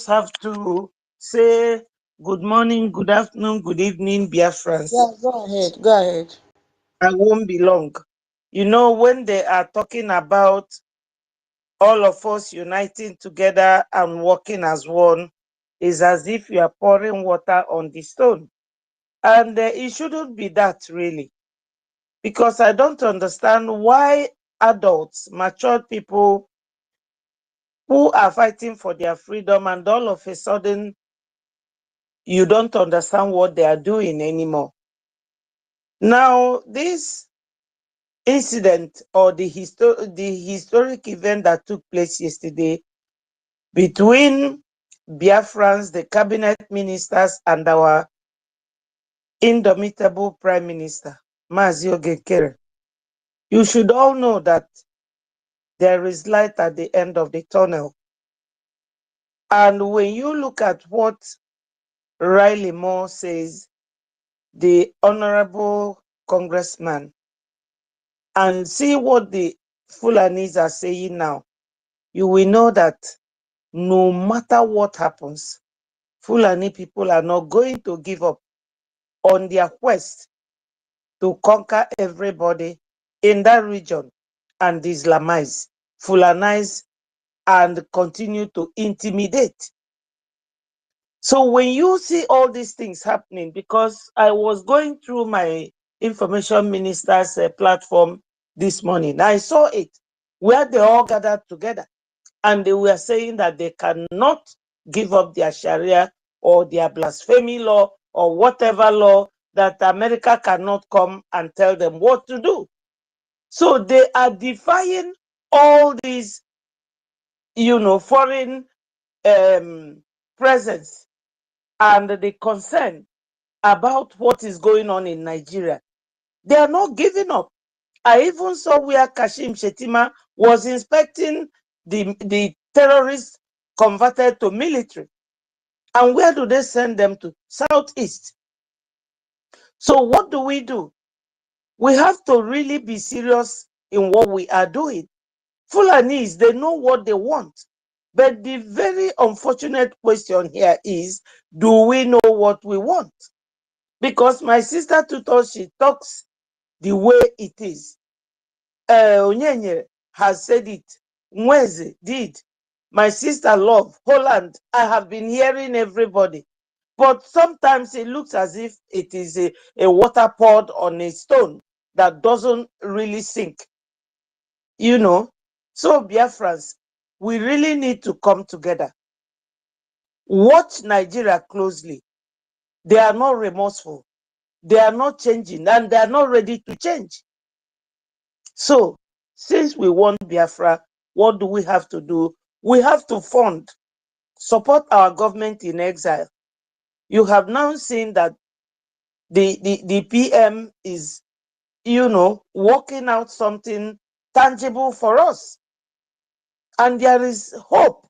have to say good morning, good afternoon, good evening, Biafrans. Yeah, go ahead. Go ahead. I won't be long. You know, when they are talking about all of us uniting together and working as one, is as if you are pouring water on the stone. And it shouldn't be that, really, because I don't understand why adults, matured people who are fighting for their freedom, and all of a sudden you don't understand what they are doing anymore. Now, this incident or the historic event that took place yesterday between Biafrans, the cabinet ministers, and our indomitable prime minister, Mazi NKERE, you should all know that there is light at the end of the tunnel. And when you look at what Riley Moore says, the honorable congressman, and see what the Fulanis are saying now, you will know that no matter what happens, Fulani people are not going to give up on their quest to conquer everybody in that region and Islamize, Fulanize, and continue to intimidate. So when you see all these things happening, because I was going through my information minister's platform this morning, I saw it where they all gathered together and they were saying that they cannot give up their Sharia or their blasphemy law or whatever law, that America cannot come and tell them what to do. So they are defying all these, foreign presence and the concern about what is going on in Nigeria. They are not giving up. I even saw where Kashim Shettima was inspecting the terrorists converted to military. And where do they send them to? Southeast. So what do? We have to really be serious in what we are doing. Fulanis, they know what they want. But the very unfortunate question here is, do we know what we want? Because my sister Tutor, she talks the way it is. Onyenye has said it. Mweze did. My sister Love, Holland, I have been hearing everybody. But sometimes it looks as if it is a water poured on a stone that doesn't really sink. So Biafrans, we really need to come together. Watch Nigeria closely. They are not remorseful. They are not changing, and they are not ready to change. So, since we want Biafra, what do we have to do? We have to support our government in exile. You have now seen that the PM is, working out something tangible for us. And there is hope.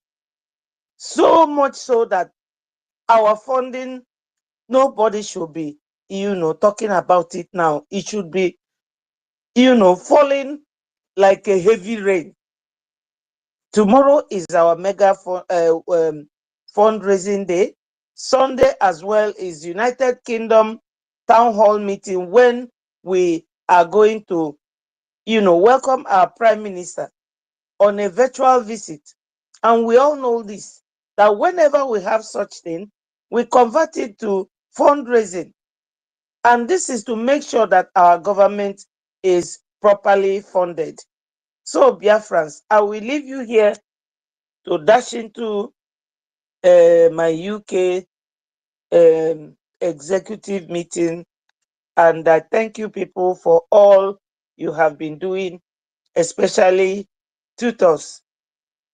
So much so that our funding, nobody should be, talking about it now. It should be, falling like a heavy rain. Tomorrow is our mega fundraising day. Sunday as well is United Kingdom town hall meeting, when we are going to, welcome our prime minister on a virtual visit. And we all know this, that whenever we have such thing, we convert it to fundraising. And this is to make sure that our government is properly funded. So, Biafrans, I will leave you here to dash into my UK executive meeting. And I thank you people for all you have been doing, especially tutors.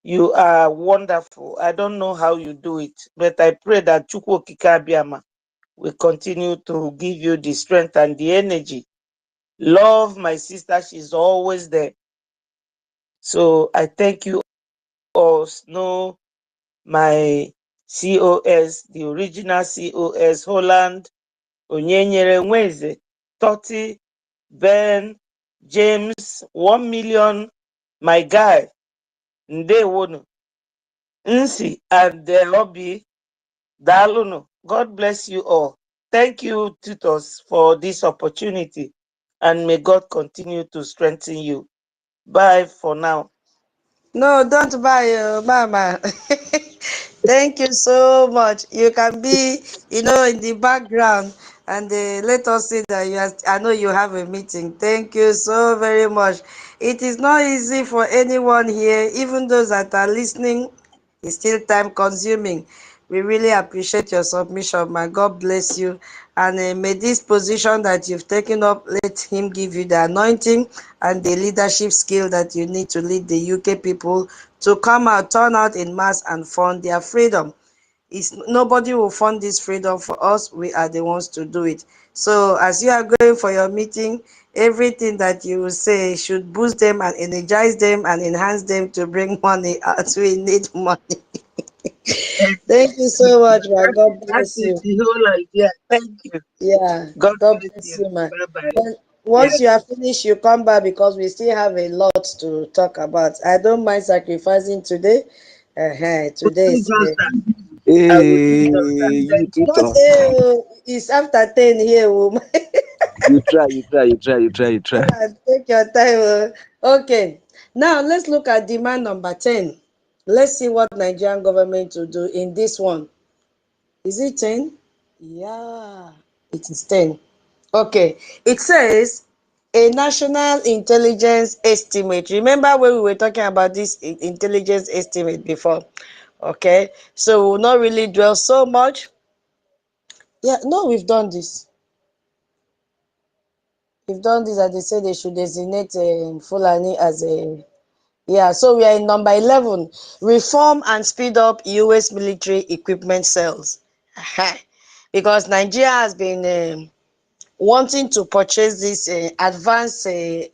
You are wonderful. I don't know how you do it, but I pray that Chukwu Okike Abiama will continue to give you the strength and the energy. Love my sister. She's always there. So I thank you all. Snow, my COS, the original COS, Holland, Onyenyere Nweze, 30, Ben, James, 1 million, my guy, Ndewonu. Nsi and Obi, Daluno. God bless you all. Thank you, tutors, for this opportunity, and may God continue to strengthen you. Bye for now. No, don't buy, Mama. Thank you so much. You can be, in the background and let us see that I know you have a meeting. Thank you so very much. It is not easy for anyone here, even those that are listening. It's still time consuming. We really appreciate your submission. My God bless you. And may this position that you've taken up, let Him give you the anointing and the leadership skill that you need to lead the UK people to come out, turn out in mass and fund their freedom. Nobody will fund this freedom for us. We are the ones to do it. So as you are going for your meeting, everything that you will say should boost them and energize them and enhance them to bring money out. We need money. Thank you so much, man. God That bless is you. the whole idea. Thank you. Yeah, God God bless bless you. you, man. Bye bye. When, Yeah. once you are finished, you come back because we still have a lot to talk about. I don't mind sacrificing today. Today Do is just that. I will do Hey, just that. you Thank you. not tutor. it's after 10 here. Oh. You try, you try, you try, you try, you try. Yeah, take your time. Okay, now let's look at demand number 10. Let's see what Nigerian government will do in this one. Is it 10? Yeah, it is 10. Okay, it says a national intelligence estimate. Remember when we were talking about this intelligence estimate before? Okay, so we will not really dwell so much. Yeah, no, we've done this. We've done this, and they say they should designate Fulani as a. Yeah, so we are in number 11. Reform and speed up US military equipment sales. Because Nigeria has been wanting to purchase this advanced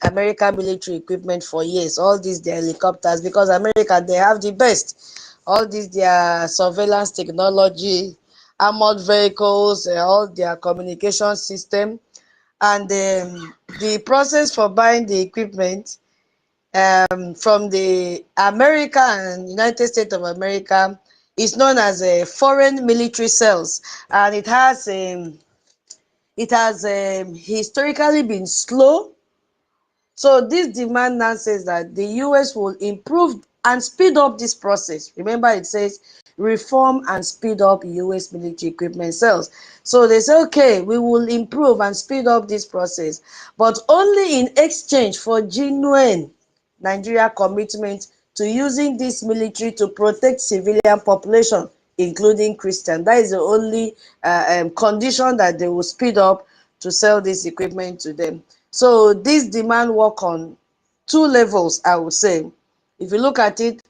American military equipment for years. All these their helicopters, because America, they have the best. All these their surveillance technology, armored vehicles, all their communication system. And the process for buying the equipment from the America and United States of America is known as a foreign military sales, and it has historically been slow. So this demand now says that the US will improve and speed up this process. Remember, it says reform and speed up US military equipment sales. So they say, okay, we will improve and speed up this process, but only in exchange for genuine Nigeria commitment to using this military to protect civilian population, including Christian. That is the only condition that they will speed up to sell this equipment to them. So this demand work on two levels, I would say. If you look at it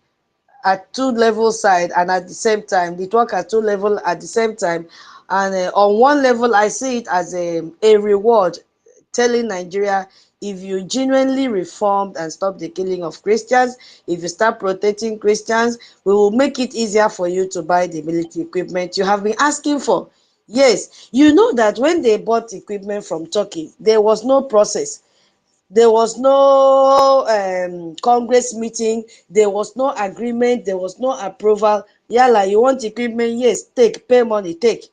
at two level side and at the same time, it work at two level at the same time. And on one level, I see it as a reward, telling Nigeria, if you genuinely reformed and stop the killing of Christians, if you start protecting Christians, we will make it easier for you to buy the military equipment you have been asking for. Yes, you know that when they bought equipment from Turkey, there was no process. There was no Congress meeting. There was no agreement. There was no approval. Yala, you want equipment? Yes, take, pay money, take.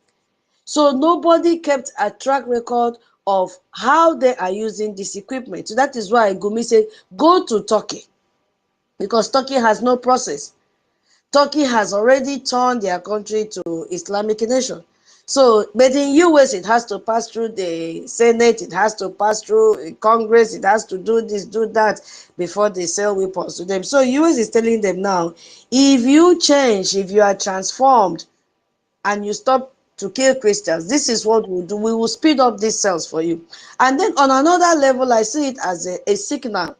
So nobody kept a track record of how they are using this equipment. So that is why Gumi said, go to Turkey, because Turkey has no process. Turkey has already turned their country to Islamic nation. So, but in US, it has to pass through the Senate, it has to pass through Congress, it has to do this, do that before they sell weapons to them. So, US is telling them now, if you change, if you are transformed, and you stop to kill Christians, this is what we'll do. We will speed up these sales for you. And then on another level, I see it as a signal,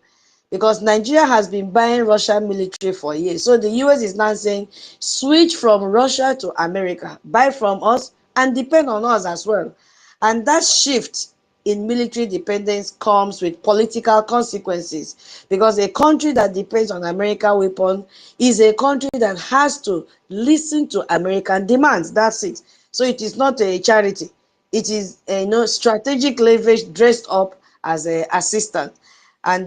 because Nigeria has been buying Russian military for years. So the US is now saying, switch from Russia to America, buy from us and depend on us as well. And that shift in military dependence comes with political consequences, because a country that depends on American weapons is a country that has to listen to American demands. That's it. So it is not a charity. It is strategic leverage dressed up as a assistant. And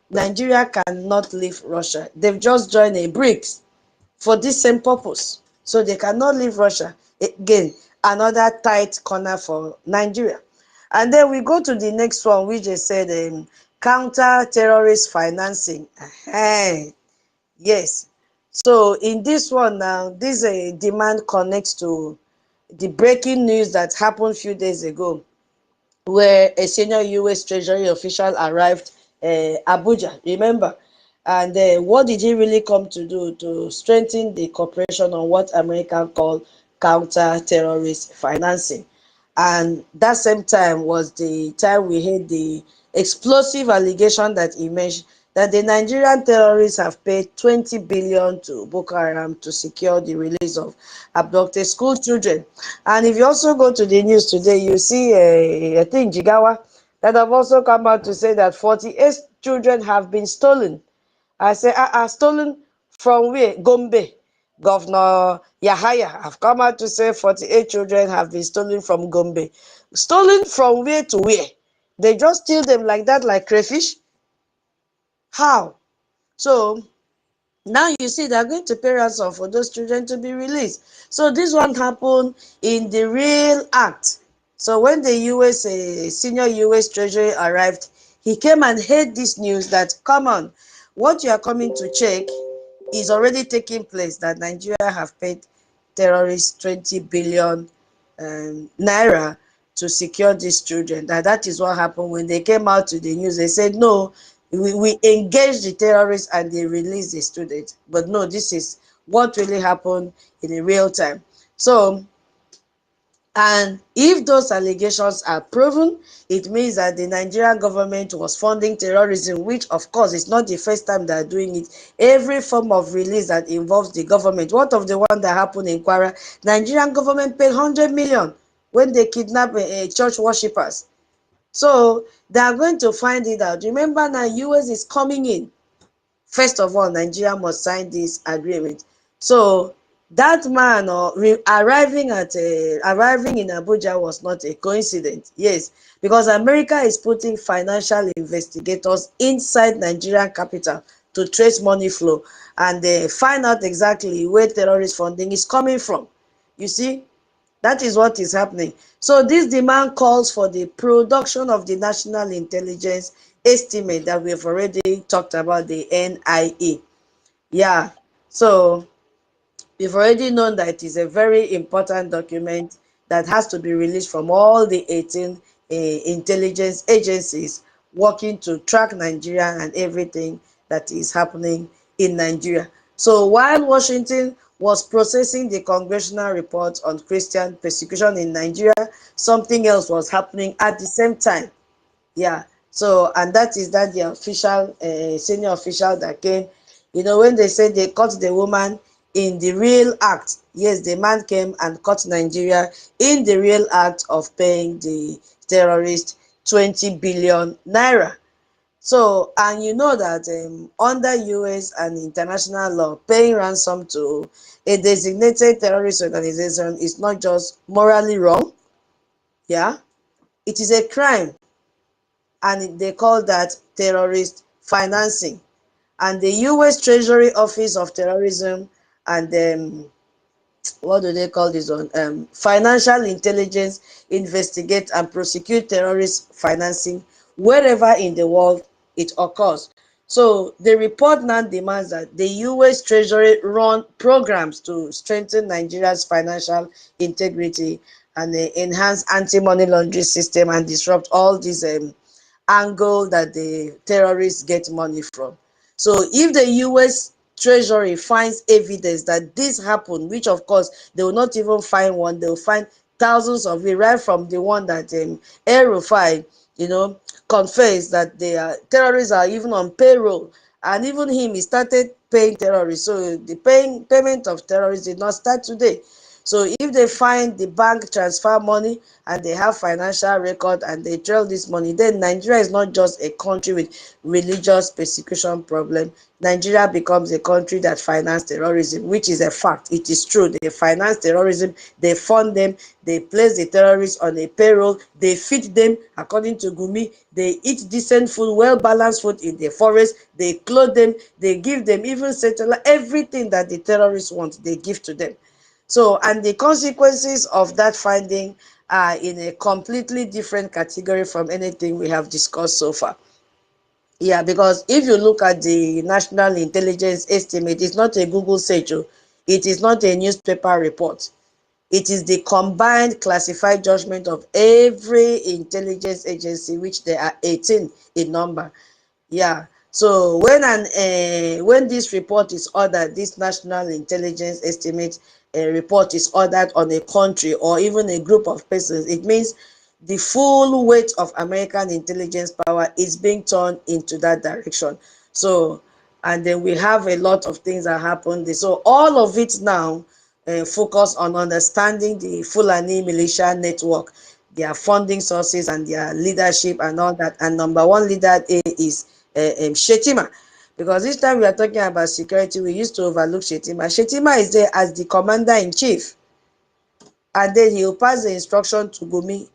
Nigeria cannot leave Russia. They've just joined a BRICS. for this same purpose. So they cannot leave Russia. Again, another tight corner for Nigeria. And then we go to the next one, which they said counter-terrorist financing. Yes. So in this one now, this demand connects to the breaking news that happened a few days ago, where a senior US Treasury official arrived Abuja, remember? And what did he really come to do? To strengthen the cooperation on what America call counter-terrorist financing. And that same time was the time we had the explosive allegation that emerged that the Nigerian terrorists have paid 20 billion to Boko Haram to secure the release of abducted school children. And if you also go to the news today, you see, I think Jigawa, that have also come out to say that 48 children have been stolen. I say, stolen from where? Gombe. Governor Yahaya have come out to say 48 children have been stolen from Gombe. Stolen from where to where? They just steal them like that, like crayfish? How? So now you see they're going to pay ransom for those children to be released. So this one happened in the real act. So when the senior US Treasury arrived, he came and heard this news that, come on, what you are coming to check is already taking place, that Nigeria have paid terrorists 20 billion naira to secure these children. That is what happened when they came out to the news. They said, no, we engaged the terrorists and they released the students. But no, this is what really happened in a real time. So, and if those allegations are proven, it means that the Nigerian government was funding terrorism, which of course is not the first time they're doing it. Every form of release that involves the government. What of the one that happened in Kwara? Nigerian government paid 100 million when they kidnapped church worshippers. So they are going to find it out. Remember now, US is coming in. First of all, Nigeria must sign this agreement. So that man arriving in Abuja was not a coincidence. Yes, because America is putting financial investigators inside Nigerian capital to trace money flow and find out exactly where terrorist funding is coming from. You see, that is what is happening. So this demand calls for the production of the national intelligence estimate that we've already talked about, the NIA. Yeah, so we've already known that it is a very important document that has to be released from all the 18 intelligence agencies working to track Nigeria and everything that is happening in Nigeria. So while Washington was processing the congressional report on Christian persecution in Nigeria, something else was happening at the same time. Yeah. So, and that is that the official, senior official that came, when they said they caught the woman in the real act. Yes, the man came and caught Nigeria in the real act of paying the terrorist 20 billion naira. So, and you know that under US and international law, paying ransom to a designated terrorist organization is not just morally wrong, yeah, it is a crime, and they call that terrorist financing. And the US Treasury Office of Terrorism and what do they call this one? Financial intelligence investigate and prosecute terrorist financing wherever in the world it occurs. So the report now demands that the US Treasury run programs to strengthen Nigeria's financial integrity and enhance anti-money laundering system and disrupt all these angle that the terrorists get money from. So if the US Treasury finds evidence that this happened, which of course they will not even find one, they will find thousands of it, right from the one that El-Rufai, confessed that the terrorists are even on payroll, and even him, he started paying terrorists. So the payment of terrorists did not start today. So if they find the bank transfer money and they have financial record and they trail this money, then Nigeria is not just a country with religious persecution problem. Nigeria becomes a country that finance terrorism, which is a fact. It is true. They finance terrorism, they fund them, they place the terrorists on a payroll, they feed them, according to Gumi, they eat decent food, well-balanced food in the forest, they clothe them, they give them even satellite, everything that the terrorists want, they give to them. So, and the consequences of that finding are in a completely different category from anything we have discussed so far. Yeah, because if you look at the National Intelligence Estimate, it's not a Google search, it is not a newspaper report. It is the combined classified judgment of every intelligence agency, which there are 18 in number. Yeah. So when this report is ordered, this national intelligence estimate report is ordered on a country or even a group of persons, it means the full weight of American intelligence power is being turned into that direction. So, and then we have a lot of things that happen. So all of it now focus on understanding the Fulani militia network, their funding sources and their leadership and all that. And number one leader is Shetima. Because each time we are talking about security, we used to overlook Shetima. Shetima is there as the commander-in-chief. And then he will pass the instruction to Gumi.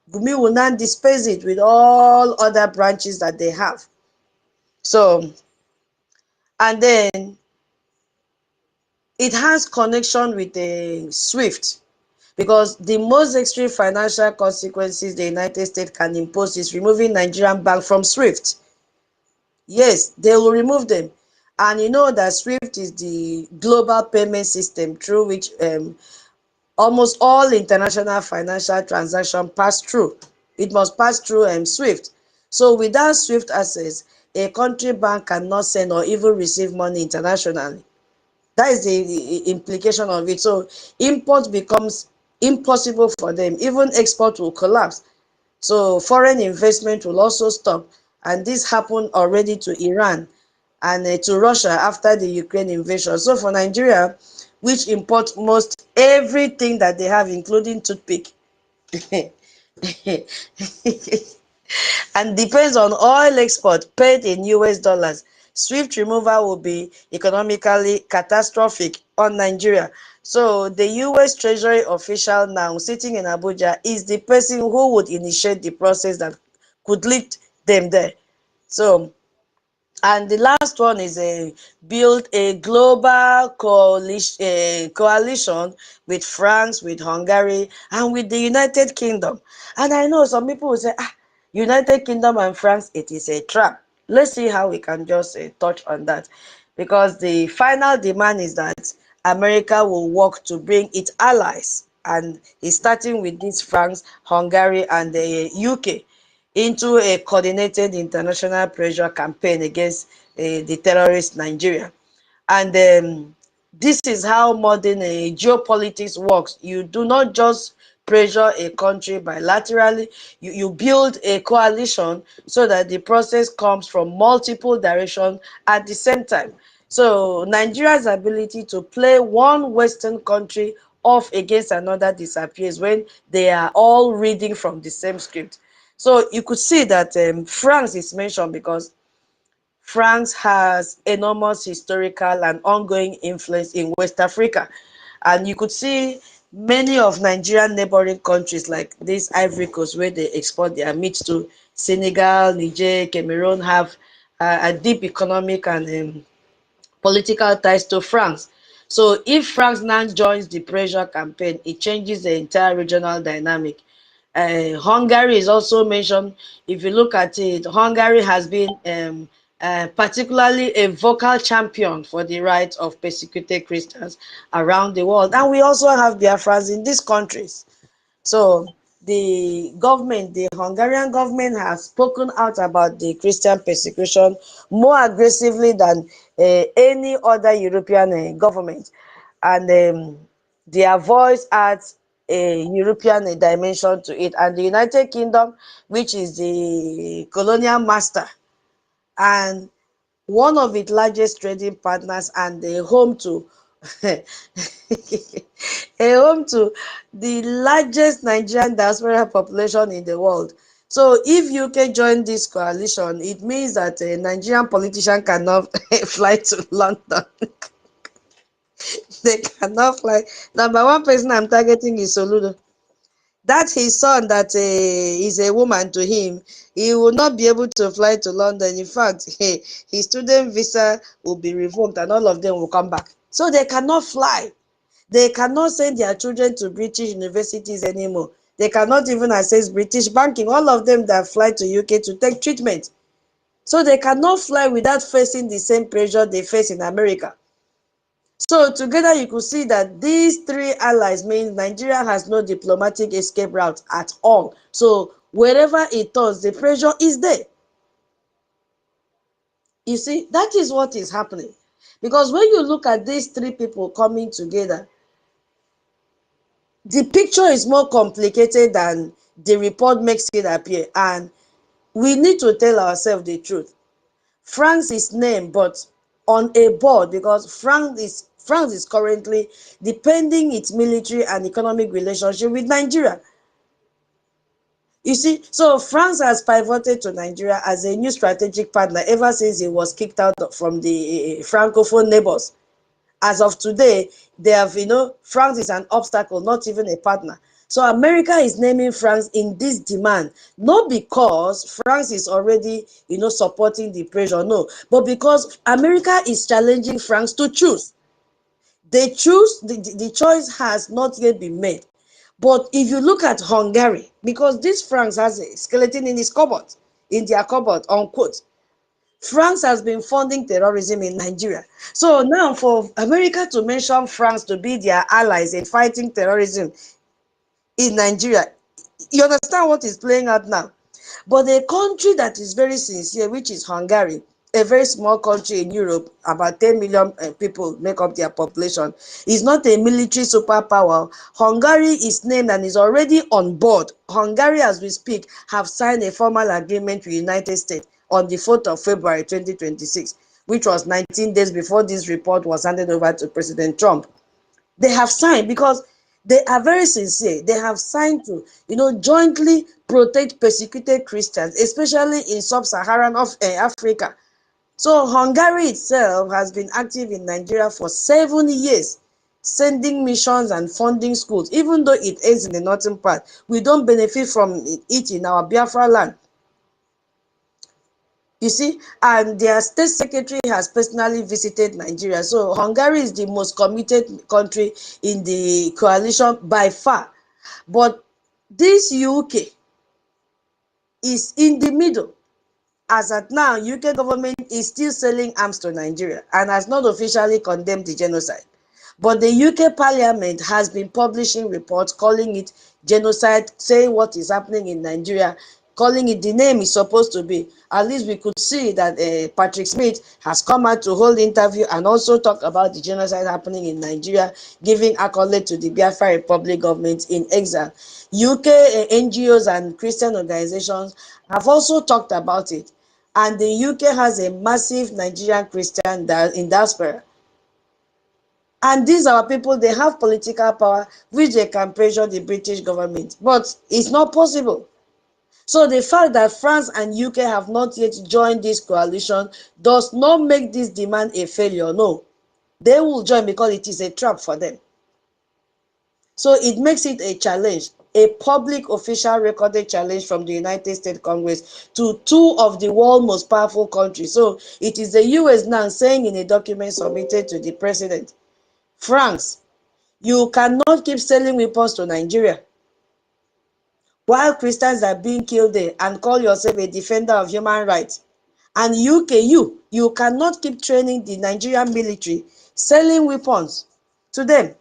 Gumi will now disperse it with all other branches that they have. So, and then it has connection with the SWIFT. Because the most extreme financial consequences the United States can impose is removing Nigerian bank from SWIFT. Yes, they will remove them. And you know that SWIFT is the global payment system through which almost all international financial transactions pass through. It must pass through SWIFT. So without SWIFT access, a country bank cannot send or even receive money internationally. That is the implication of it. So import becomes impossible for them. Even export will collapse. So foreign investment will also stop. And this happened already to Iran and to Russia after the Ukraine invasion. So for Nigeria, which imports most everything that they have, including toothpick, and depends on oil export paid in US dollars, SWIFT removal will be economically catastrophic on Nigeria. So the US Treasury official now sitting in Abuja is the person who would initiate the process that could lead them there. So, and the last one is build a global coalition with France, with Hungary, and with the United Kingdom. And I know some people will say, United Kingdom and France, it is a trap. Let's see how we can just touch on that. Because the final demand is that America will work to bring its allies, and it's starting with this France, Hungary, and the UK, into a coordinated international pressure campaign against the terrorist Nigeria. And this is how modern geopolitics works. You do not just pressure a country bilaterally, you build a coalition so that the process comes from multiple directions at the same time. So Nigeria's ability to play one Western country off against another disappears when they are all reading from the same script. So you could see that France is mentioned because France has enormous historical and ongoing influence in West Africa. And you could see many of Nigerian neighboring countries like this Ivory Coast, where they export their meat to, Senegal, Niger, Cameroon, have a deep economic and political ties to France. So if France now joins the pressure campaign, it changes the entire regional dynamic. Hungary is also mentioned. If you look at it, Hungary has been particularly a vocal champion for the rights of persecuted Christians around the world. And we also have Biafrans in these countries. So the government, the Hungarian government, has spoken out about the Christian persecution more aggressively than any other European government. And their voice adds a European dimension to it. And the United Kingdom, which is the colonial master and one of its largest trading partners and the home to a home to the largest Nigerian diaspora population in the world. So if UK joined this coalition, it means that a Nigerian politician cannot fly to London. They cannot fly. Number one person I'm targeting is Soludo. That his son that is a woman to him, he will not be able to fly to London. In fact, his student visa will be revoked and all of them will come back. So they cannot fly. They cannot send their children to British universities anymore. They cannot even access British banking. All of them that fly to UK to take treatment. So they cannot fly without facing the same pressure they face in America. So together you could see that these three allies means Nigeria has no diplomatic escape route at all. So wherever it turns, the pressure is there. You see, that is what is happening. Because when you look at these three people coming together, the picture is more complicated than the report makes it appear. And we need to tell ourselves the truth. France is named, but on a board, because France is currently depending its military and economic relationship with Nigeria. You see, so France has pivoted to Nigeria as a new strategic partner ever since it was kicked out from the Francophone neighbors. As of today, they have, France is an obstacle, not even a partner. So America is naming France in this demand, not because France is already, supporting the pressure, no, but because America is challenging France to choose. They choose, the choice has not yet been made. But if you look at Hungary, because this France has a skeleton in his cupboard, in their cupboard, unquote, France has been funding terrorism in Nigeria. So now for America to mention France to be their allies in fighting terrorism in Nigeria, you understand what is playing out now? But a country that is very sincere, which is Hungary, a very small country in Europe, about 10 million people make up their population, is not a military superpower. Hungary is named and is already on board. Hungary, as we speak, have signed a formal agreement with the United States on the 4th of February 2026, which was 19 days before this report was handed over to President Trump. They have signed because they are very sincere. They have signed to, jointly protect persecuted Christians, especially in sub-Saharan Africa. So Hungary itself has been active in Nigeria for 7 years, sending missions and funding schools. Even though it is in the northern part, we don't benefit from it in our Biafra land. You see, and their state secretary has personally visited Nigeria. So Hungary is the most committed country in the coalition by far. But this UK is in the middle. As at now, UK government is still selling arms to Nigeria and has not officially condemned the genocide. But the UK Parliament has been publishing reports calling it genocide, saying what is happening in Nigeria, calling it the name it's supposed to be. At least we could see that Patrick Smith has come out to hold interview and also talk about the genocide happening in Nigeria, giving accolade to the Biafra Republic government in exile. UK NGOs and Christian organizations have also talked about it. And the UK has a massive Nigerian Christian in diaspora. And these are people, they have political power, which they can pressure the British government. But it's not possible. So the fact that France and UK have not yet joined this coalition does not make this demand a failure. No, they will join because it is a trap for them. So it makes it a challenge, a public official recorded challenge from the United States Congress to two of the world's most powerful countries. So it is the US now saying in a document submitted to the president, France, you cannot keep selling weapons to Nigeria while Christians are being killed there and call yourself a defender of human rights. And UK, you cannot keep training the Nigerian military, selling weapons to them,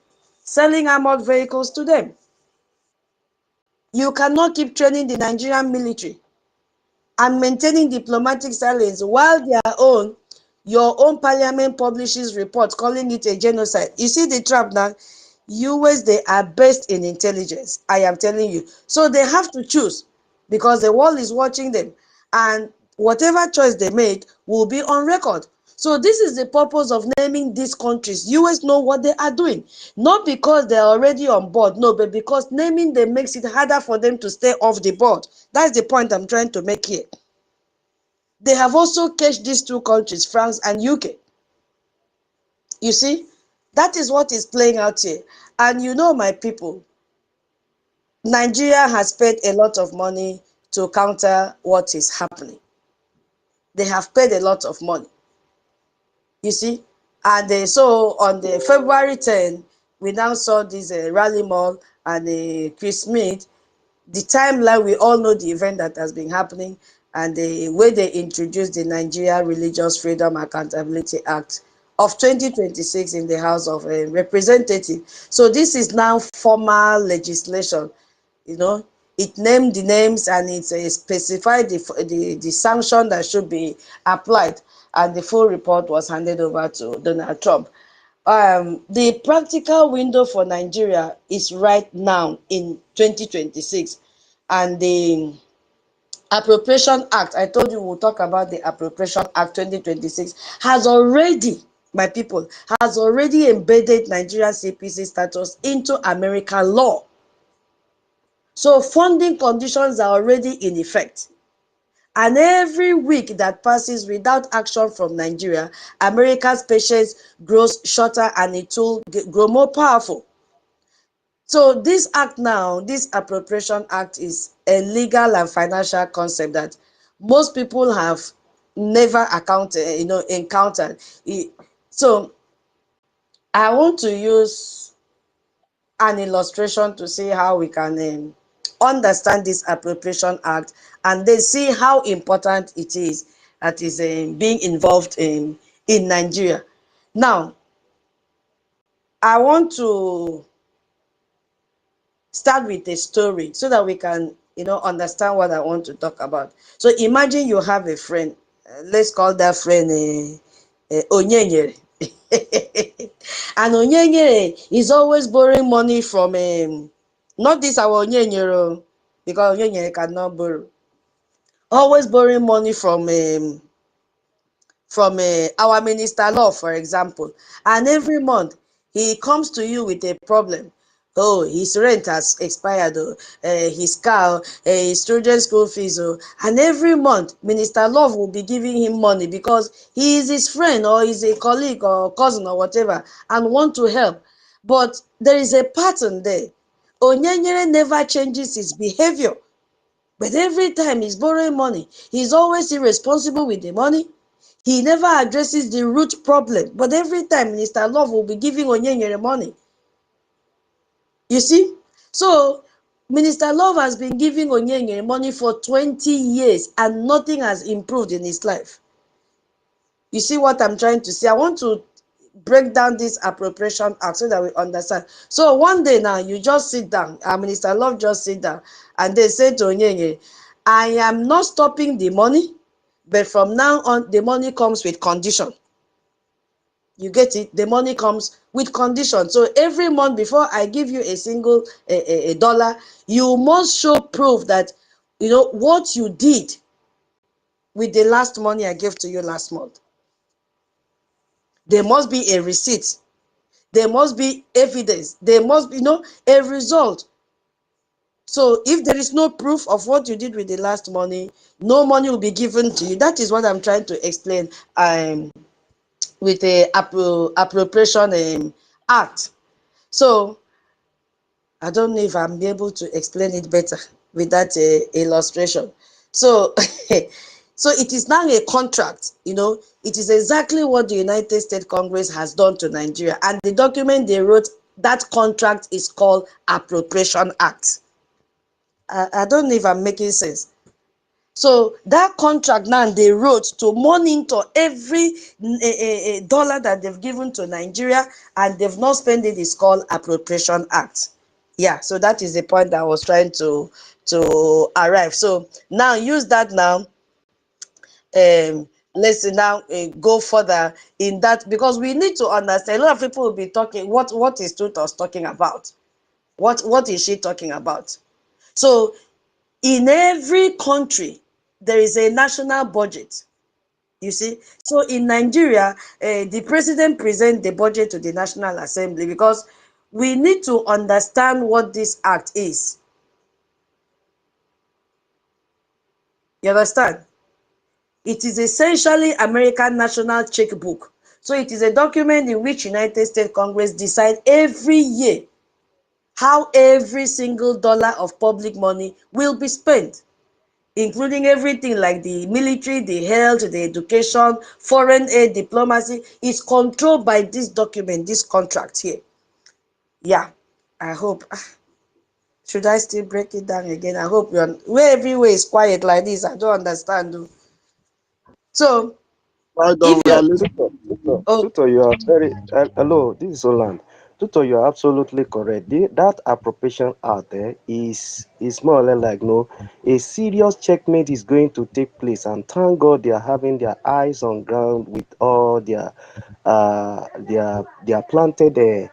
selling armored vehicles to them. You cannot keep training the Nigerian military and maintaining diplomatic silence while your own parliament publishes reports calling it a genocide. You see the trap now? US, they are best in intelligence, I am telling you. So they have to choose because the world is watching them. And whatever choice they make will be on record. So this is the purpose of naming these countries. US know what they are doing. Not because they're already on board, no, but because naming them makes it harder for them to stay off the board. That's the point I'm trying to make here. They have also caged these two countries, France and UK. You see, that is what is playing out here. And you know, my people, Nigeria has paid a lot of money to counter what is happening. They have paid a lot of money. You see, and so on the February 10, we now saw this rally mall and Chris Smith. The timeline, we all know the event that has been happening and the way they introduced the Nigeria Religious Freedom Accountability Act of 2026 in the House of Representatives. So this is now formal legislation. You know, it named the names and it specified the sanction that should be applied, and the full report was handed over to Donald Trump. The practical window for Nigeria is right now in 2026, and the Appropriation Act, I told you we'll talk about the Appropriation Act 2026, has already, my people, has already embedded Nigerian CPC status into American law. So funding conditions are already in effect. And every week that passes without action from Nigeria, America's patience grows shorter and it will grow more powerful. So this act now, this Appropriation Act, is a legal and financial concept that most people have never encountered. So I want to use an illustration to see how we can understand this Appropriation Act and then see how important it is that is being involved in Nigeria. Now, I want to start with a story so that we can understand what I want to talk about. So imagine you have a friend. Let's call that friend Onyenyere. And Onyenyere is always borrowing money from not this our Onyenyere, because Onyenyere cannot borrow. Always borrowing money from our minister law, for example, and every month he comes to you with a problem. Oh, his rent has expired, his car, his children's school fees, and every month Minister Love will be giving him money because he is his friend or is a colleague or cousin or whatever and want to help. But there is a pattern there. Onyenyere never changes his behavior, but every time he's borrowing money, he's always irresponsible with the money. He never addresses the root problem, but every time Minister Love will be giving Onyenyere money. You see? So, Minister Love has been giving Onyenyere money for 20 years and nothing has improved in his life. You see what I'm trying to say? I want to break down this Appropriation Act so that we understand. So one day now, you just sit down, Minister Love just sit down, and they say to Onyenyere, I am not stopping the money, but from now on, the money comes with condition. You get it? The money comes with condition. So every month before I give you a single a dollar, you must show proof that what you did with the last money I gave to you last month. There must be a receipt. There must be evidence. There must be a result. So if there is no proof of what you did with the last money, no money will be given to you. That is what I'm trying to explain with the Appropriation Act. So I don't know if I'm able to explain it better with that illustration. So, so it is now a contract. It is exactly what the United States Congress has done to Nigeria, and the document they wrote, that contract is called Appropriation Act. I don't know if I'm making sense. So that contract now they wrote to monitor every dollar that they've given to Nigeria and they've not spent it is called Appropriation Act. Yeah, so that is the point that I was trying to arrive. So now use that now. Let's now go further in that, because we need to understand. A lot of people will be talking, what is Tutos talking about? What is she talking about? So in every country, there is a national budget. You see, so in Nigeria, the president presents the budget to the National Assembly because we need to understand what this act is. You understand? It is essentially American national checkbook. So it is a document in which United States Congress decide every year how every single dollar of public money will be spent, including everything like the military, the health, the education, foreign aid, diplomacy, is controlled by this document, this contract here. Yeah, I hope. Should I still break it down again? I hope you're where everywhere is quiet like this. I don't understand. Though. So, Well done, if we are you're listening. oh, Tutor, you are very hello. This is Holland. Tutor, you are absolutely correct. That appropriation out there is more or less like no, a serious checkmate is going to take place, and thank God they are having their eyes on ground with all their planted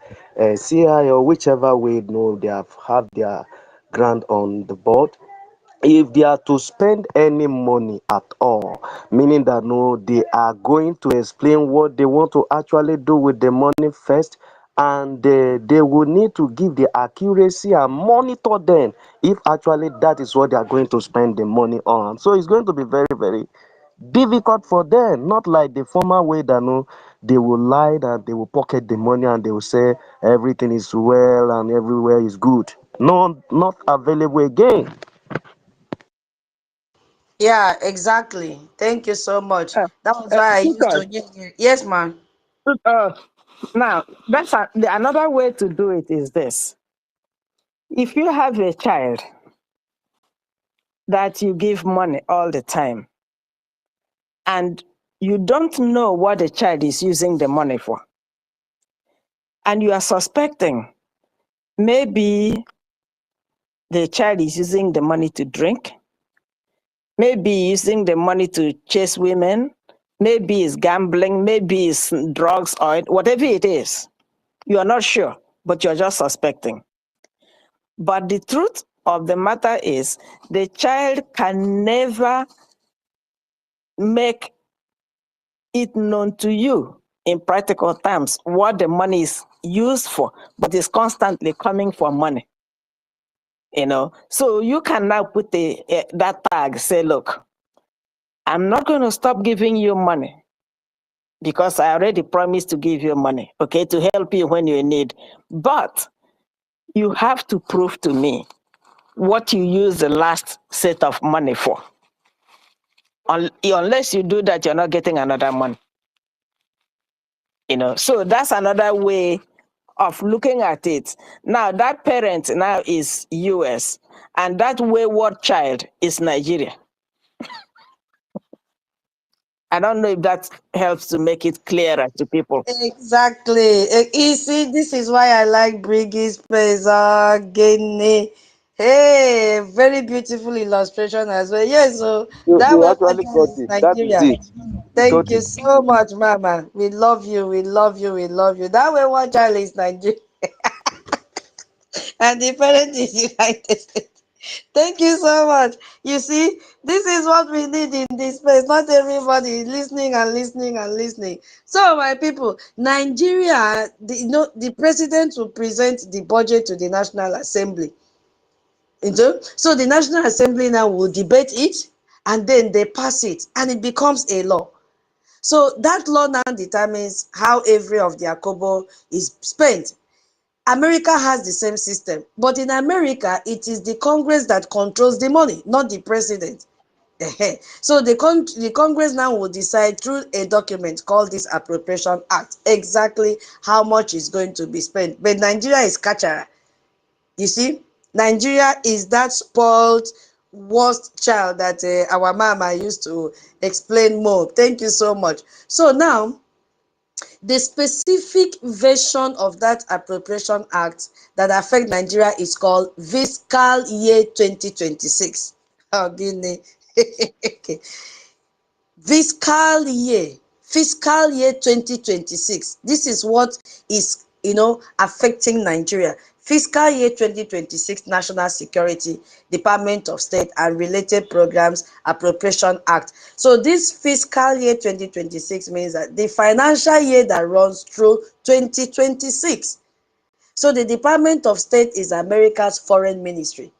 CI or whichever way no they have their ground on the board. If they are to spend any money at all, meaning that no, they are going to explain what they want to actually do with the money first, and they will need to give the accuracy and monitor them if actually that is what they are going to spend the money on. So it's going to be very, very difficult for them, not like the former way that no, they will lie that they will pocket the money and they will say everything is well and everywhere is good. No, not available again. yeah, exactly. Thank you so much. That was why I used Tutor, to. Yes, ma'am. tutor, now, another way to do it is this. If you have a child that you give money all the time and you don't know what the child is using the money for, and you are suspecting maybe the child is using the money to drink, maybe using the money to chase women, maybe it's gambling, maybe it's drugs or whatever it is, you are not sure, but you're just suspecting. But the truth of the matter is the child can never make it known to you in practical terms what the money is used for, but it's constantly coming for money. So you can now put that tag, say, look, I'm not going to stop giving you money because I already promised to give you money, okay, to help you when you need. But you have to prove to me what you use the last set of money for. Unless you do that, you're not getting another money. So that's another way of looking at it. Now that parent now is US and that wayward child is Nigeria. I don't know if that helps to make it clearer to people. Exactly. You see, this is why I like Briggy's Pesa Gene. Hey, very beautiful illustration as well. Yes, so that You way actually got is it. That is Nigeria. it. You Thank got you it. so much, Mama. We love you. We love you. We love you. That way one child is Nigeria and the parent is United States. Thank you so much. You see, this is what we need in this place. Not everybody listening and listening and listening. So, my people, Nigeria, the president will present the budget to the National Assembly. So the National Assembly now will debate it and then they pass it and it becomes a law. So that law now determines how every of their kobo is spent. America has the same system, but in America, it is the Congress that controls the money, not the president. So the Congress now will decide through a document called this Appropriation Act exactly how much is going to be spent. But Nigeria is catcher. You see, Nigeria is that spoiled worst child that our mama used to explain more. Thank you so much. So now, the specific version of that Appropriation Act that affect Nigeria is called Fiscal Year 2026. Oh, okay. Fiscal year 2026. This is what is affecting Nigeria. Fiscal Year 2026 National Security, Department of State and Related Programs Appropriation Act. So this fiscal year 2026 means that the financial year that runs through 2026. So the Department of State is America's foreign ministry.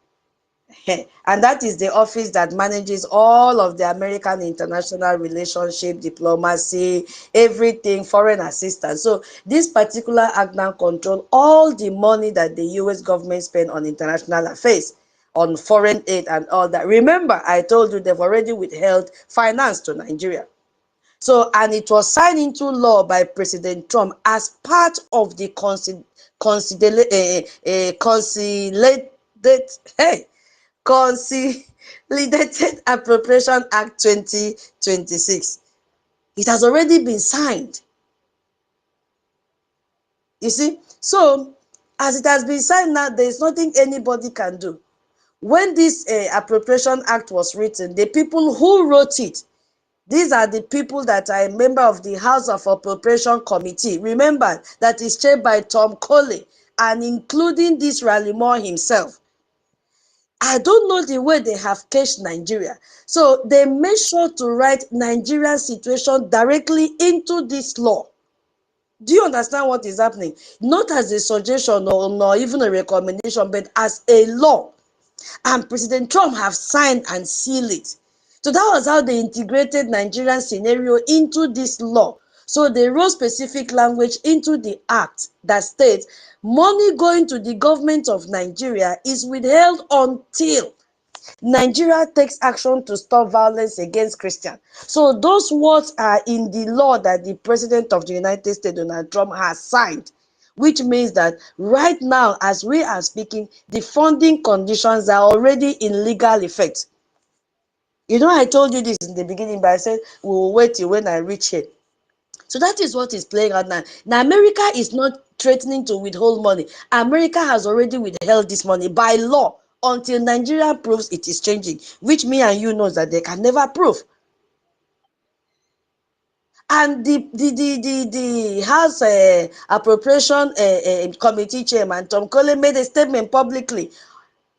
And that is the office that manages all of the American international relationship, diplomacy, everything, foreign assistance. So this particular act now controls all the money that the US government spend on international affairs, on foreign aid and all that. Remember, I told you they've already withheld finance to Nigeria. So, and it was signed into law by President Trump as part of the Consolidated Appropriation Act 2026. It has already been signed. You see? So, as it has been signed now, there is nothing anybody can do. When this Appropriation Act was written, the people who wrote it, these are the people that are a member of the House of Appropriation Committee. Remember, that is chaired by Tom Coley, and including this Raleigh Moore himself. I don't know the way they have cashed Nigeria. So they made sure to write Nigerian situation directly into this law. Do you understand what is happening? Not as a suggestion or even a recommendation, but as a law. And President Trump have signed and sealed it. So that was how they integrated Nigerian scenario into this law. So they wrote specific language into the act that states money going to the government of Nigeria is withheld until Nigeria takes action to stop violence against Christians. So those words are in the law that the President of the United States, Donald Trump, has signed, which means that right now, as we are speaking, the funding conditions are already in legal effect. You know, I told you this in the beginning, but I said we will wait till when I reach here. So that is what is playing out now. Now, America is not threatening to withhold money. America has already withheld this money by law until Nigeria proves it is changing, which me and you knows that they can never prove. And the House Appropriation Committee Chairman, Tom Coley, made a statement publicly.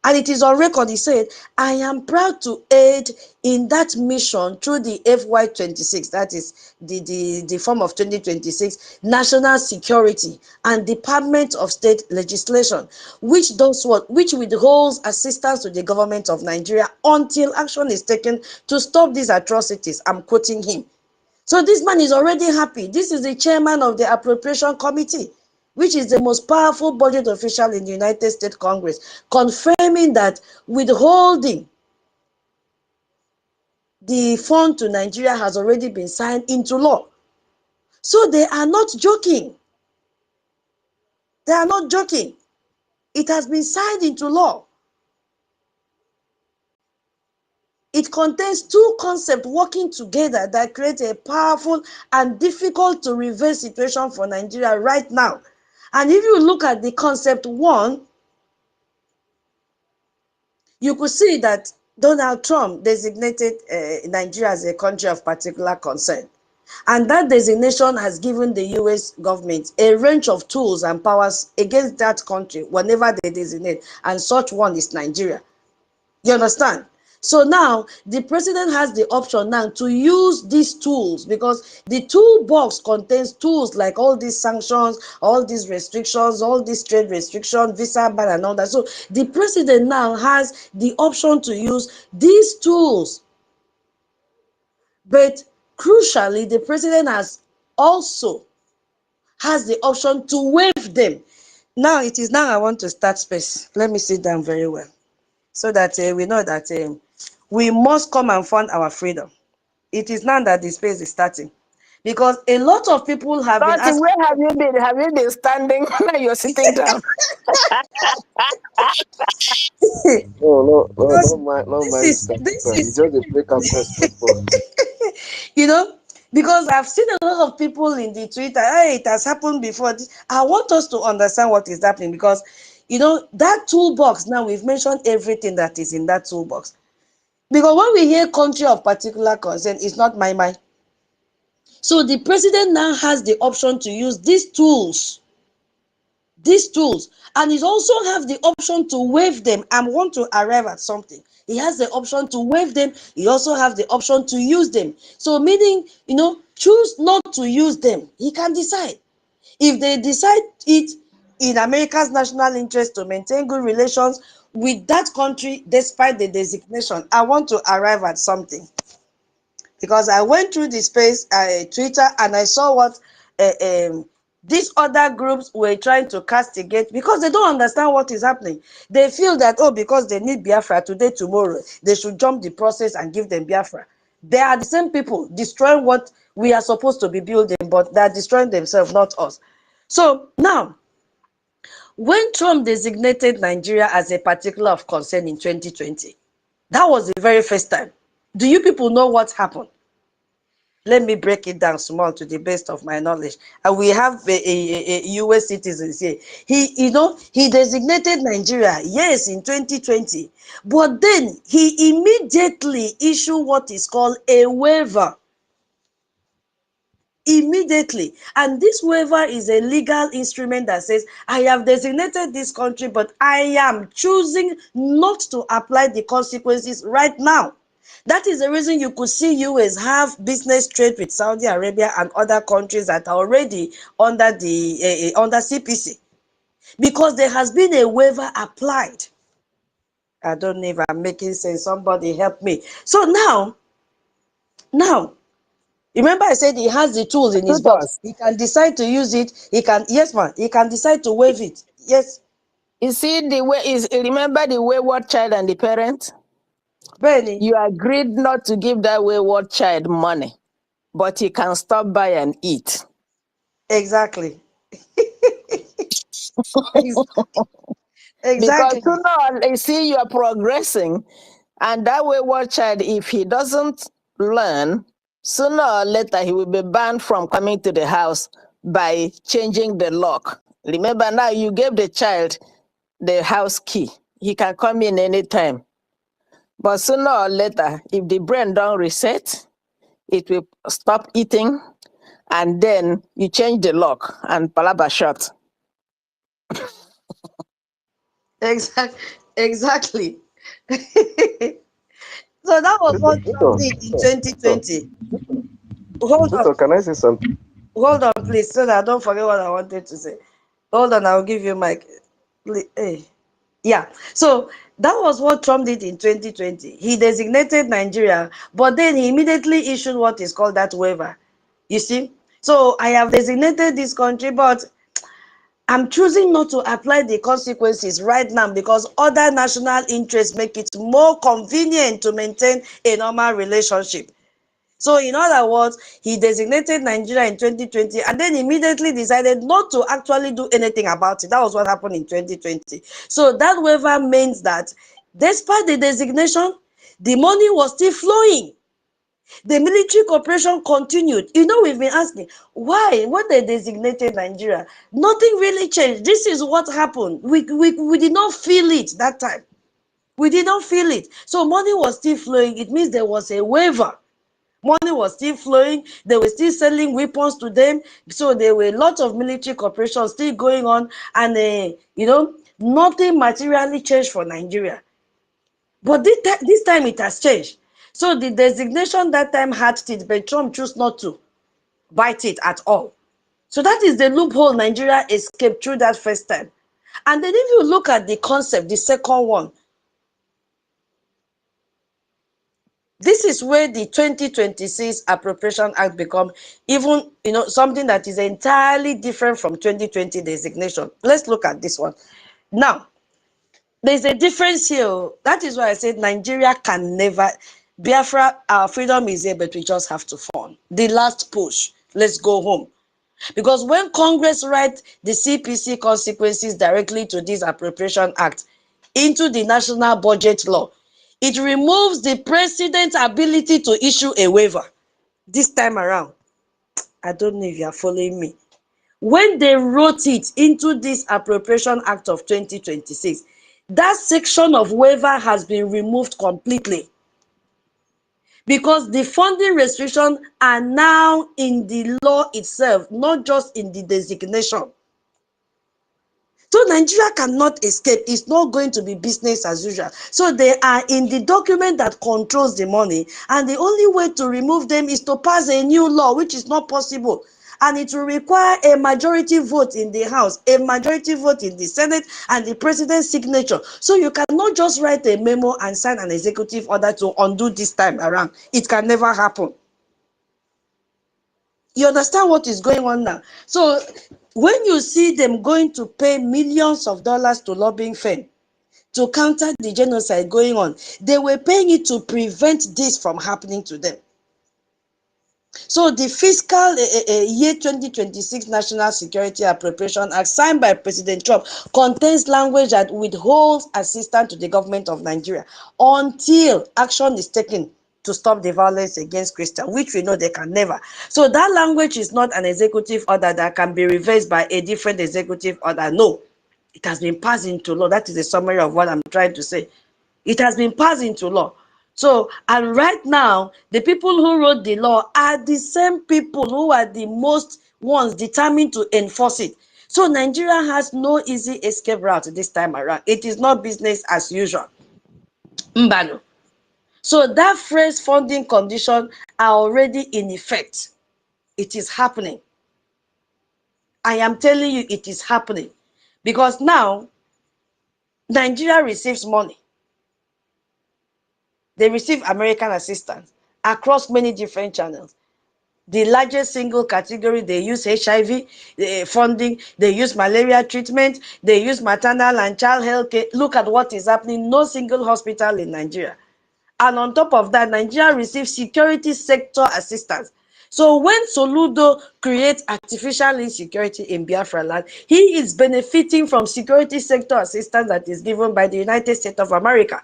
And it is on record. He said, I am proud to aid in that mission through the FY26, that is the form of 2026, national security and Department of State legislation, which does what? Which withholds assistance to the government of Nigeria until action is taken to stop these atrocities. I'm quoting him. So this man is already happy. This is the chairman of the Appropriation Committee, which is the most powerful budget official in the United States Congress, confirming that withholding the fund to Nigeria has already been signed into law. So they are not joking. They are not joking. It has been signed into law. It contains two concepts working together that create a powerful and difficult to reverse situation for Nigeria right now. And if you look at the concept one, you could see that Donald Trump designated Nigeria as a country of particular concern. And that designation has given the US government a range of tools and powers against that country whenever they designate. And such one is Nigeria. You understand? So now the president has the option now to use these tools, because the toolbox contains tools like all these sanctions, all these restrictions, all these trade restrictions, visa ban and all that. So the president now has the option to use these tools. But crucially, the president also has the option to waive them. Now it is now I want to start space. Let me sit down very well, so that we know that we must come and fund our freedom. It is now that the space is starting, because a lot of people have been asking. Where have you been? Have you been standing? Now you're sitting down. No, Because no this mind, is sister. You just a break up for. you know, because I've seen a lot of people in the Twitter, hey, it has happened before. I want us to understand what is happening, because you know that toolbox, now we've mentioned everything that is in that toolbox. Because when we hear country of particular concern, it's not my mind. So the president now has the option to use these tools these tools, and he also have the option to waive them and want to arrive at something. He has the option to waive them. He also have the option to use them. So meaning, choose not to use them. He can decide. If they decide it in America's national interest to maintain good relations with that country despite the designation, I want to arrive at something. Because I went through the space, Twitter, and I saw what these other groups were trying to castigate, because they don't understand what is happening. They feel that, oh, because they need Biafra today, tomorrow, they should jump the process and give them Biafra. They are the same people destroying what we are supposed to be building, but they are destroying themselves, not us. So now, when Trump designated Nigeria as a particular of concern in 2020, that was the very first time. Do you people know what happened? Let me break it down small to the best of my knowledge. And we have a US citizens here. He designated Nigeria, yes, in 2020. But then he immediately issued what is called a waiver. Immediately. And this waiver is a legal instrument that says, I have designated this country, but I am choosing not to apply the consequences right now. That is the reason you could see US have business trade with Saudi Arabia and other countries that are already under the under CPC, because there has been a waiver applied. I don't know if I'm making sense. Somebody help me. So now, remember I said he has the tools in his box. Tutors. He can decide to use it. He can, yes, man. He can decide to waive it. Yes, You see the way is remember the wayward child and the parent? Benny. You agreed not to give that wayward child money, but he can stop by and eat. Exactly. Ex- Because Exactly. sooner or you see you are progressing, and that wayward child, if he doesn't learn, sooner or later he will be banned from coming to the house by changing the lock. Remember now you gave the child the house key. He can come in anytime. But sooner or later, if the brain don't reset, it will stop eating, and then you change the lock and palaba shut. Exactly. So that was what Trump Victor, did in Victor, 2020. Hold on, Victor, can I say something? hold on, please, so that I don't forget what I wanted to say. Hold on, I'll give you my. Hey. Yeah. So that was what Trump did in 2020. He designated Nigeria, but then he immediately issued what is called that waiver. You see? So I have designated this country, but I'm choosing not to apply the consequences right now because other national interests make it more convenient to maintain a normal relationship. So in other words, he designated Nigeria in 2020 and then immediately decided not to actually do anything about it. That was what happened in 2020. So that waiver means that despite the designation, the money was still flowing. The military cooperation continued. We've been asking, why, when they designated Nigeria, nothing really changed. This is what happened. We did not feel it that time. We did not feel it. So money was still flowing. It means there was a waiver. Money was still flowing. They were still selling weapons to them. So there were a lot of military cooperation still going on. And, nothing materially changed for Nigeria. But this time it has changed. So the designation that time had teeth, but Trump chose not to bite it at all. So that is the loophole Nigeria escaped through that first time. And then if you look at the concept, the second one, this is where the 2026 Appropriation Act become even, something that is entirely different from 2020 designation. Let's look at this one. Now, there's a difference here. That is why I said Nigeria can never, Biafra, our freedom is here, but we just have to fund. The last push. Let's go home. Because when Congress write the CPC consequences directly to this Appropriation Act into the national budget law, it removes the president's ability to issue a waiver. This time around, I don't know if you are following me. When they wrote it into this Appropriation Act of 2026, that section of waiver has been removed completely because the funding restrictions are now in the law itself, not just in the designation. So Nigeria cannot escape. It's not going to be business as usual. So they are in the document that controls the money, and the only way to remove them is to pass a new law, which is not possible. And it will require a majority vote in the House, a majority vote in the Senate, and the president's signature. So you cannot just write a memo and sign an executive order to undo this time around. It can never happen. You understand what is going on now? So when you see them going to pay millions of dollars to lobbying firm to counter the genocide going on, they were paying it to prevent this from happening to them. So the fiscal year 2026 National Security Appropriation Act signed by President Trump contains language that withholds assistance to the government of Nigeria until action is taken to stop the violence against Christians, which we know they can never. So that language is not an executive order that can be reversed by a different executive order. No, it has been passed into law. That is a summary of what I'm trying to say. It has been passed into law. So, and right now, the people who wrote the law are the same people who are the most ones determined to enforce it. So Nigeria has no easy escape route this time around. It is not business as usual. Mbano. So that phrase funding condition are already in effect. It is happening. I am telling you, it is happening. Because now, Nigeria receives money. They receive American assistance across many different channels. The largest single category, they use HIV funding, they use malaria treatment, they use maternal and child health care. Look at what is happening. No single hospital in Nigeria. And on top of that, Nigeria receives security sector assistance. So when Soludo creates artificial insecurity in Biafra land, he is benefiting from security sector assistance that is given by the United States of America.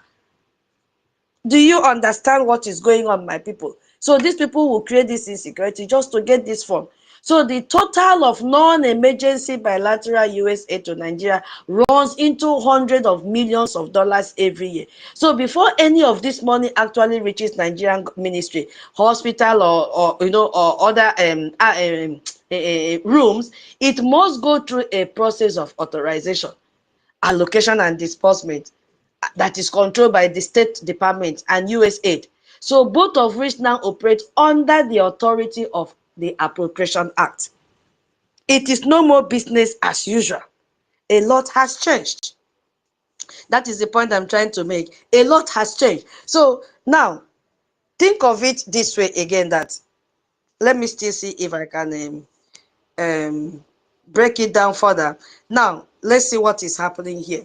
Do you understand what is going on, my people? So these people will create this insecurity just to get this fund. So the total of non-emergency bilateral US aid to Nigeria runs into hundreds of millions of dollars every year. So before any of this money actually reaches Nigerian ministry, hospital, or other rooms, it must go through a process of authorization, allocation, and disbursement that is controlled by the State Department and USAID. So both of which now operate under the authority of the Appropriation Act. It is no more business as usual. A lot has changed. That is the point I'm trying to make. A lot has changed. So now, think of it this way again, that, let me still see if I can break it down further. Now, let's see what is happening here.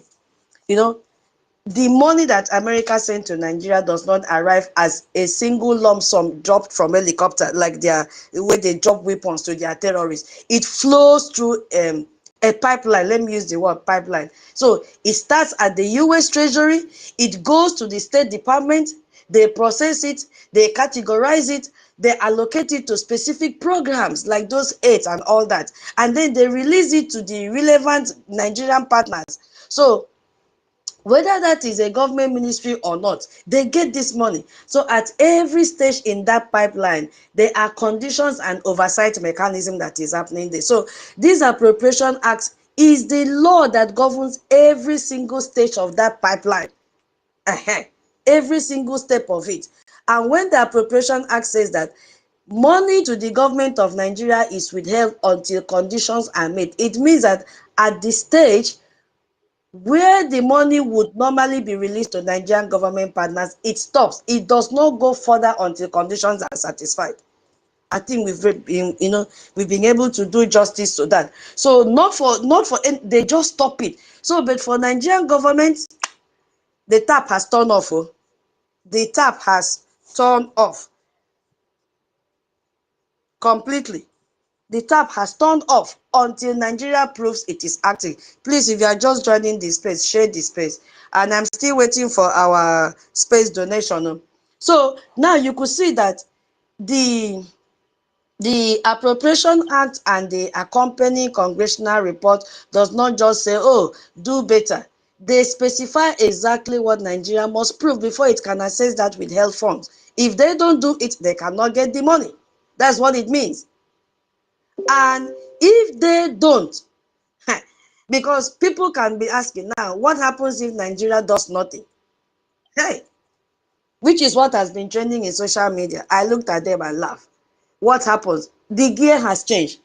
The money that America sent to Nigeria does not arrive as a single lump sum dropped from helicopter, like the way they drop weapons to their terrorists. It flows through a pipeline. Let me use the word pipeline. So it starts at the US Treasury, it goes to the State Department, they process it, they categorize it, they allocate it to specific programs like those aids and all that, and then they release it to the relevant Nigerian partners. So whether that is a government ministry or not, they get this money. So at every stage in that pipeline, there are conditions and oversight mechanism that is happening there. So this Appropriation Act is the law that governs every single stage of that pipeline. Every single step of it. And when the Appropriation Act says that money to the government of Nigeria is withheld until conditions are met, it means that at this stage where the money would normally be released to Nigerian government partners, it stops. It does not go further until conditions are satisfied. I think we've been able to do justice to that. So not for they just stop it. So, but for Nigerian government, the tap has turned off. The tap has turned off completely. The tap has turned off until Nigeria proves it is active. Please, if you are just joining this space, share this space. And I'm still waiting for our space donation. So now you could see that the Appropriation Act and the accompanying congressional report does not just say, oh, do better. They specify exactly what Nigeria must prove before it can access that withheld funds. If they don't do it, they cannot get the money. That's what it means. And if they don't, Because people can be asking now, what happens if Nigeria does nothing? Hey, which is what has been trending in social media. I looked at them and laughed. What happens? The gear has changed.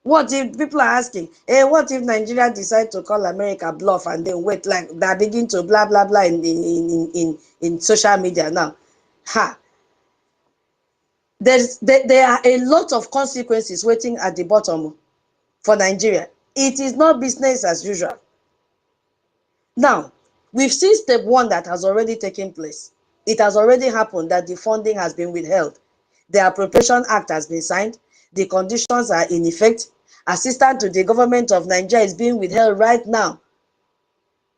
What if people are asking, hey, what if Nigeria decide to call America bluff and then wait, like they begin to blah blah blah in social media now? Ha! There are a lot of consequences waiting at the bottom for Nigeria. It is not business as usual. Now, we've seen step one that has already taken place. It has already happened that the funding has been withheld. The Appropriation Act has been signed. The conditions are in effect. Assistance to the government of Nigeria is being withheld right now.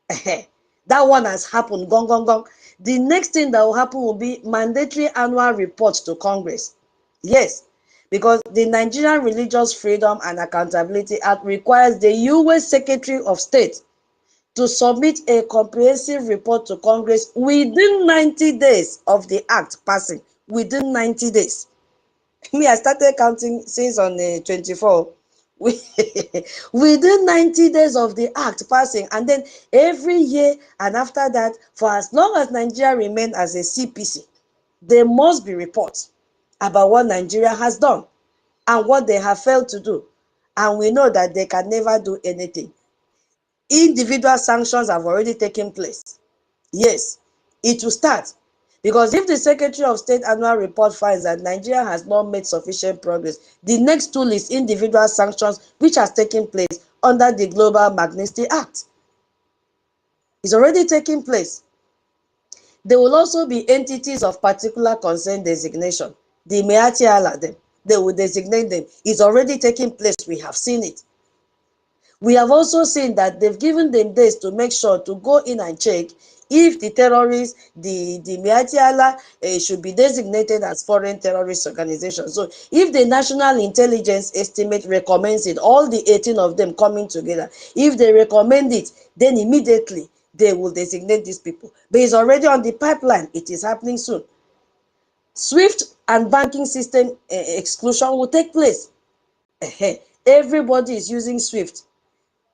That one has happened. Gong, gong, gong. The next thing that will happen will be mandatory annual reports to Congress. Yes, because the Nigerian Religious Freedom and Accountability Act requires the U.S. Secretary of State to submit a comprehensive report to Congress within 90 days of the act passing. Within 90 days. Me, I started counting since on the 24. Within 90 days of the act passing, and then every year, and after that, for as long as Nigeria remains as a CPC, there must be reports about what Nigeria has done and what they have failed to do. And we know that they can never do anything. Individual sanctions have already taken place. Yes, it will start. Because if the Secretary of State annual report finds that Nigeria has not made sufficient progress, the next tool is individual sanctions, which has taken place under the Global Magnitsky Act. It's already taking place. There will also be entities of particular concern designation. The Meati Allah, them, they will designate them. It's already taking place. We have seen it. We have also seen that they've given them days to make sure to go in and check if the terrorists, the Meati Allah, should be designated as foreign terrorist organizations. So if the National Intelligence Estimate recommends it, all the 18 of them coming together, if they recommend it, then immediately they will designate these people. But it's already on the pipeline. It is happening soon. SWIFT and banking system exclusion will take place. Everybody is using SWIFT.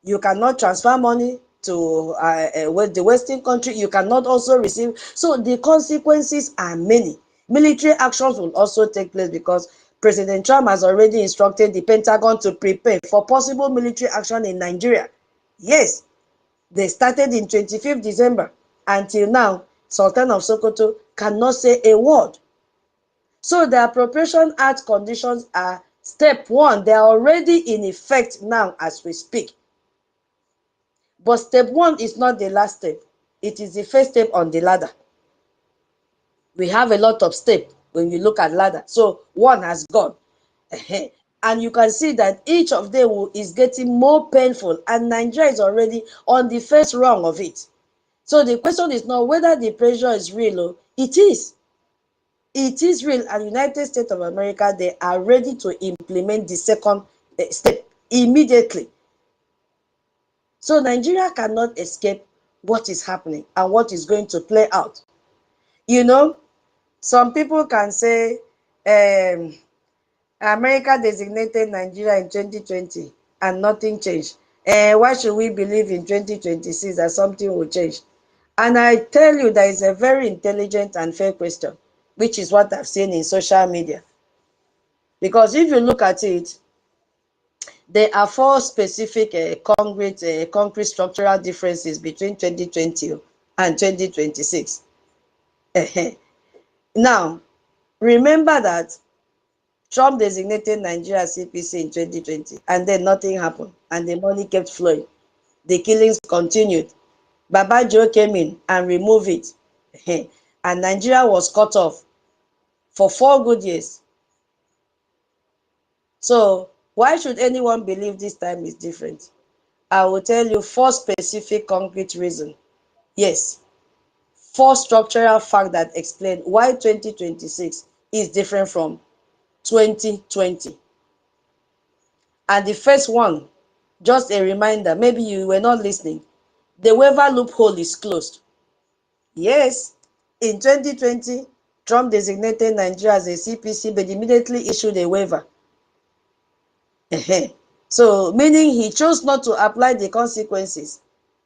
You cannot transfer money to the Western country. You cannot also receive. So the consequences are many. Military actions will also take place because President Trump has already instructed the Pentagon to prepare for possible military action in Nigeria. Yes, they started in 25th December. Until now, Sultan of Sokoto cannot say a word. So the Appropriation Act conditions are step one. They are already in effect now as we speak. But step one is not the last step. It is the first step on the ladder. We have a lot of steps when you look at ladder. So one has gone. And you can see that each of them is getting more painful. And Nigeria is already on the first rung of it. So the question is not whether the pressure is real. It is. It is real. And United States of America, they are ready to implement the second step immediately. So Nigeria cannot escape what is happening and what is going to play out. You know, some people can say America designated Nigeria in 2020 and nothing changed. Why should we believe in 2026 that something will change? And I tell you, that is a very intelligent and fair question, which is what I've seen in social media. Because if you look at it, there are four specific concrete structural differences between 2020 and 2026. Now, remember that Trump designated Nigeria CPC in 2020, and then nothing happened, and the money kept flowing. The killings continued. Baba Joe came in and removed it, and Nigeria was cut off for 4 good years. So why should anyone believe this time is different? I will tell you 4 specific concrete reasons. Yes, 4 structural facts that explain why 2026 is different from 2020. And the first one, just a reminder, maybe you were not listening. The waiver loophole is closed. Yes, in 2020, Trump designated Nigeria as a CPC, but immediately issued a waiver. So, meaning he chose not to apply the consequences.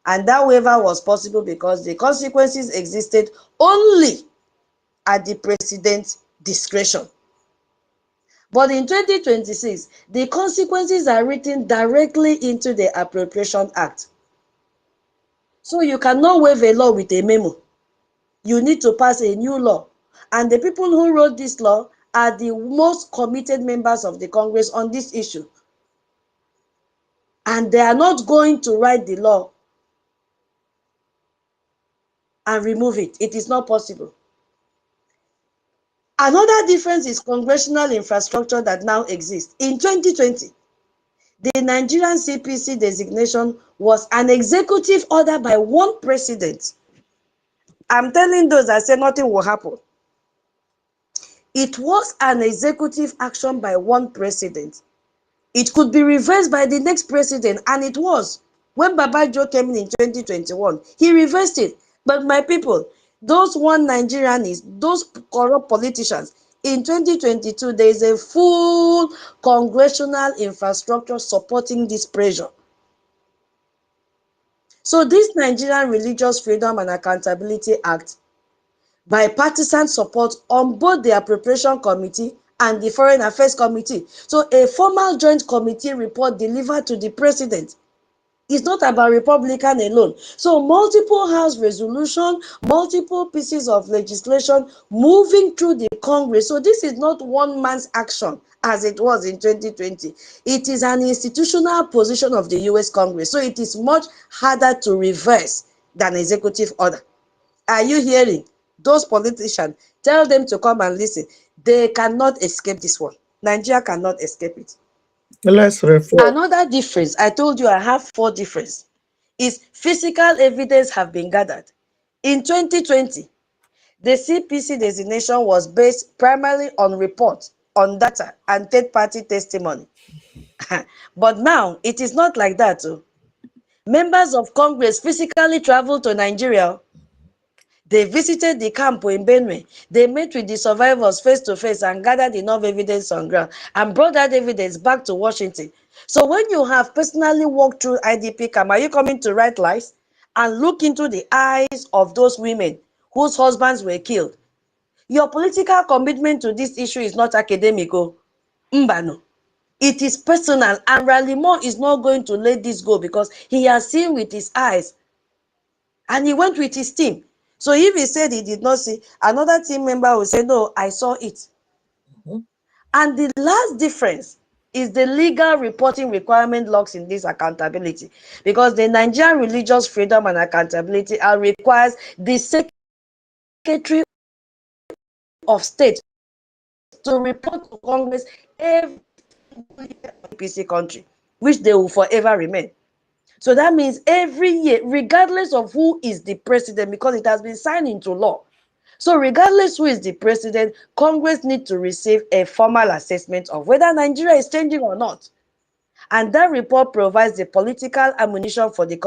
And that waiver was possible because the consequences existed only at the president's discretion. But in 2026, the consequences are written directly into the Appropriation Act. So you cannot waive a law with a memo. You need to pass a new law. And the people who wrote this law are the most committed members of the Congress on this issue. And they are not going to write the law and remove it. It is not possible. Another difference is congressional infrastructure that now exists. In 2020, the Nigerian CPC designation was an executive order by one president. I'm telling those that say nothing will happen. It was an executive action by one president. It could be reversed by the next president, and it was. When Babajo came in 2021, he reversed it. But my people, those one Nigerians, those corrupt politicians, in 2022, there is a full congressional infrastructure supporting this pressure. So this Nigerian Religious Freedom and Accountability Act, bipartisan support on both the Appropriation Committee and the Foreign Affairs Committee. So a formal joint committee report delivered to the president. It's not about Republican alone. So multiple House resolution, multiple pieces of legislation moving through the Congress. So this is not one man's action as it was in 2020. It is an institutional position of the US Congress. So it is much harder to reverse than executive order. Are you hearing? Those politicians, tell them to come and listen. They cannot escape this one. Nigeria cannot escape it. Let's reflect. Another difference, I told you I have 4 differences, is physical evidence have been gathered. In 2020, the CPC designation was based primarily on reports, on data, and third-party testimony. But now, it is not like that. Members of Congress physically traveled to Nigeria. They visited the camp in Benue. They met with the survivors face to face and gathered enough evidence on ground and brought that evidence back to Washington. So when you have personally walked through IDP camp, are you coming to write lies and look into the eyes of those women whose husbands were killed? Your political commitment to this issue is not academic. Mbano. It is personal, and Rally Moore is not going to let this go because he has seen with his eyes and he went with his team. So if he said he did not see, another team member will say, no, I saw it. And the last difference is the legal reporting requirement locks in this accountability, because the Nigerian Religious Freedom and Accountability Act requires the Secretary of State to report to Congress every PC country, which they will forever remain. So that means every year, regardless of who is the president, because it has been signed into law. So regardless who is the president, Congress needs to receive a formal assessment of whether Nigeria is changing or not. And that report provides the political ammunition for the Congress